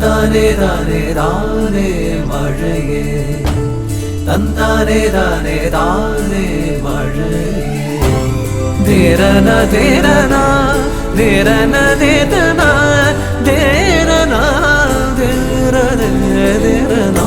തന്താനേ താനേ താനേ മഴയേ തന്താനേ താനേ താനേ മഴയേ ധീരന ധീരന ധീരന ധീരന ധീരന ധീരന ധീരന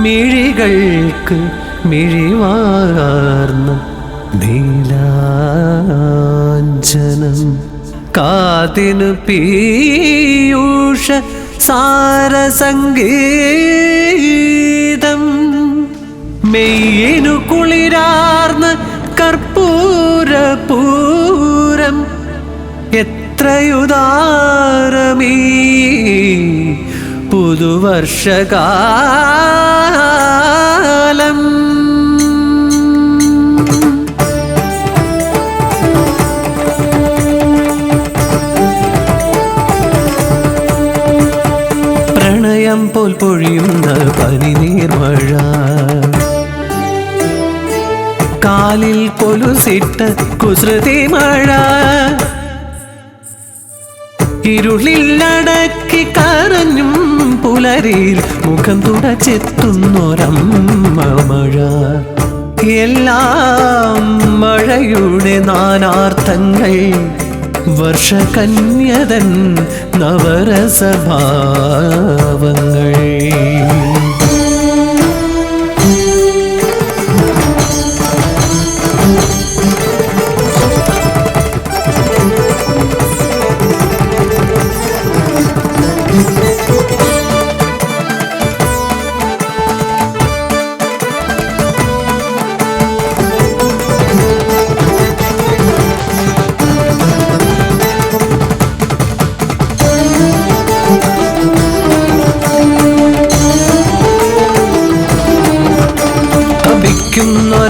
മിഴികൾക്ക് മിഴിവാർന്ന നീലാഞ്ജനം കാതിനു പീയൂഷ സാരസംഗീതം മെയ്യിനു കുളിരാർന്ന കർപ്പൂരപൂരം എത്രയുദാരമീ പുതുവർഷകാലം പ്രണയം പോൽ പൊഴിയുന്ന പനിനീർമഴ കാലിൽ കൊലുസിട്ട കുസൃതി മഴ ഇരുളിലടക്കി കരഞ്ഞും പുലരിയിൽ മുഖം തുടച്ചെത്തുന്നൊരമ്മ മഴ എല്ലാം മഴയുടെ നാനാർത്ഥങ്ങൾ വർഷകന്യതൻ നവരസഭാവങ്ങൾ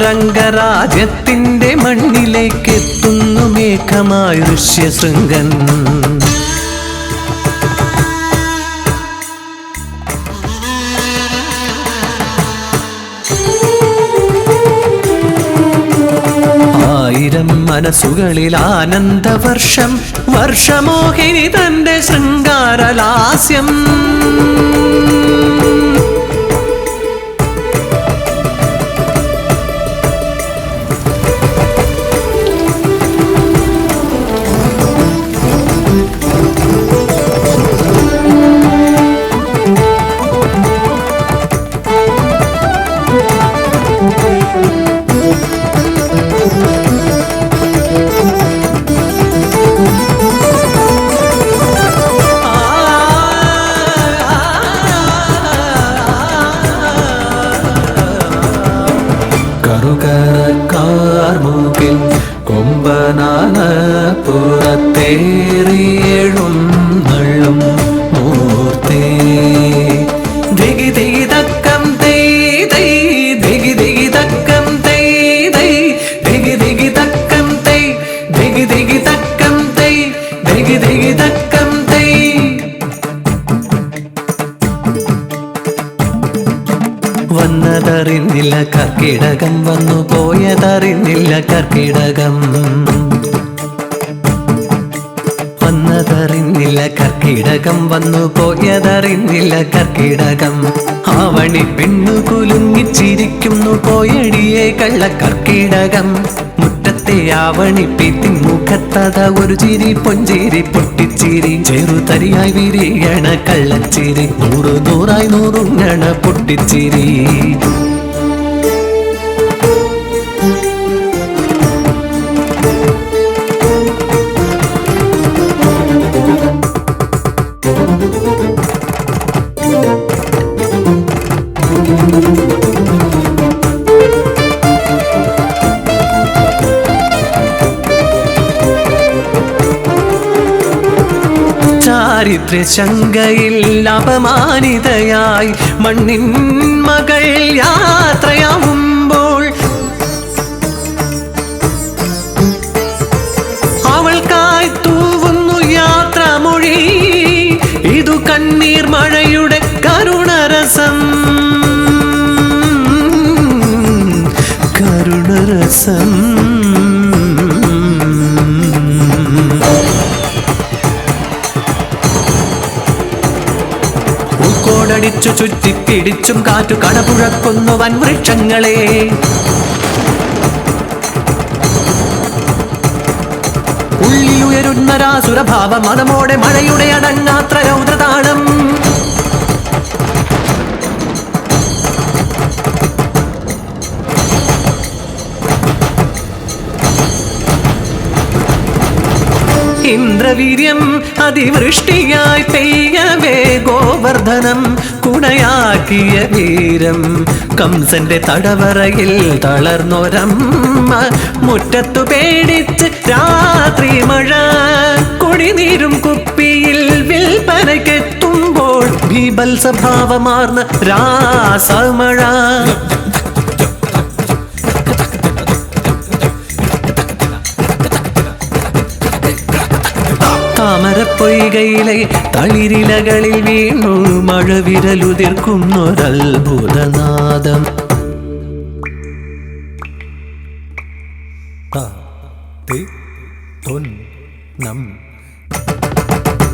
രംഗരാജ്യത്തിന്റെ മണ്ണിലേക്ക് എത്തുന്നു മേഘമായ ഋഷ്യശൃംഗൻ ആയിരം മനസ്സുകളിൽ ആനന്ദവർഷം വർഷമോഹിനി തന്റെ ശൃംഗാരലാസ്യം കറുകരക്കാർമൂക്കിൽ കൊമ്പനാന പുറത്തേറിയെഴുന്നള്ളും മൂർത്തേ ദിഗി ദിഗി തക്കം തെയ് തെയ് ദിഗി ദിഗി തക്കം തെയ് തെയ് ദിഗി ദിഗി തക്കം തെയ് ദിഗി ദിഗി തക്കം തെയ് ദിഗി ദിഗി തക്കം തെയ് വന്നതറിഞ്ഞില്ല കർക്കിടകം വന്നു പോയതറിഞ്ഞില്ല കർക്കിടകം വന്നതറിഞ്ഞില്ല കർക്കിടകം വന്നു പോയതറിഞ്ഞില്ല കർക്കിടകം ആവണി പെണ്ണു കുലുങ്ങിച്ചിരിക്കുന്നു പോയടിയെ കള്ള കർക്കിടകം മുറ്റത്തെ ആവണി പീത്തിൻ മുഖത്തത ഒരു ചിരി പൊഞ്ചിരി പൊട്ടിച്ചിരി ചെറുതരിയായി വിരിയണ കള്ളച്ചിരി നൂറ് നൂറായി നൂറുങ്ങണ പൊട്ടിച്ചിരി ദാരിദ്ര്യ ശങ്കയിൽ അപമാനിതയായി മണ്ണിൻ മകൾ യാത്രയാവുമ്പോൾ അവൾക്കായി തൂവുന്നു യാത്രാമൊഴി. ഇതു കണ്ണീർ മഴയുടെ കരുണരസം, കരുണരസം. ഉൾക്കോടടിച്ചു ചുറ്റിപ്പിടിച്ചും കാറ്റു കടപുഴക്കുന്നു വൻവൃക്ഷങ്ങളെ. ഉള്ളിലുയരുന്ന രാസുരഭാവ മനമോടെ മഴയുടെ അടങ്ങാത്ര രൗദ്രതാളം. ഇന്ദ്രവീര്യം അതിവൃഷ്ടിയായി പെയ്യവേ ഗോവർദ്ധനം കുണയാക്കിയ വീരം. കംസന്റെ തടവറയിൽ തളർന്നൊരമ്മ മുറ്റത്തു പേടിച്ച് രാത്രി മഴ. കുടിനീരും കുപ്പിയിൽ വിൽപ്പനയ്ക്കെത്തുമ്പോൾ ബീഭത്സഭാവമാർന്ന രാസമഴ. താമരപ്പൊയ്കയിലെ തളിരിലകളിൽ വീണു മഴവിരലുതിർക്കുന്നൊരത്ഭുതനാദം.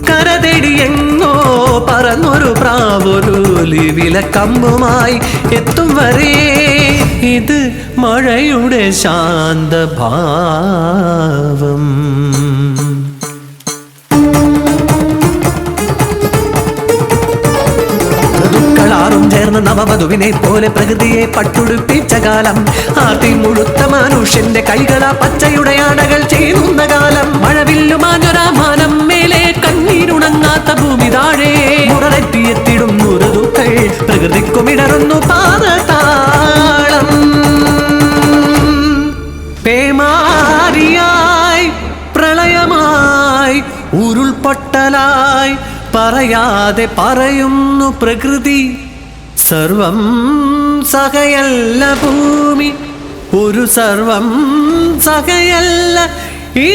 കരതെടിയെങ്ങോ പറന്നൊരു പ്രാവൊരു വിലക്കമ്പുമായി എത്തും വരെ ഇത് മഴയുടെ ശാന്തഭാവം. ചേർന്ന നവവധുവിനെ പോലെ പ്രകൃതിയെ പട്ടുടുപ്പിച്ച കാലം. ആർത്തി മുഴുത്ത മനുഷ്യന്റെ കൈകളാ പച്ചയുടെ ആടകൾ ചെയ്യുന്ന കാലം. മഴവില്ലുമാഞ്ഞൊരാമാനം മേലെ കണ്ണീരുണങ്ങാത്ത ഭൂമി താഴെ മുറലെത്തിയെത്തിടുന്നു ഋതുക്കൾ. പ്രകൃതിക്കുമിടറുന്നു പാദതാളം. പേമാരിയായി പ്രളയമായി ഉരുൾപൊട്ടലായി പറയാതെ പറയുന്നു പ്രകൃതി. സർവം സഹയല്ല ഭൂമി, ഒരു സർവം സഹയല്ല ഈ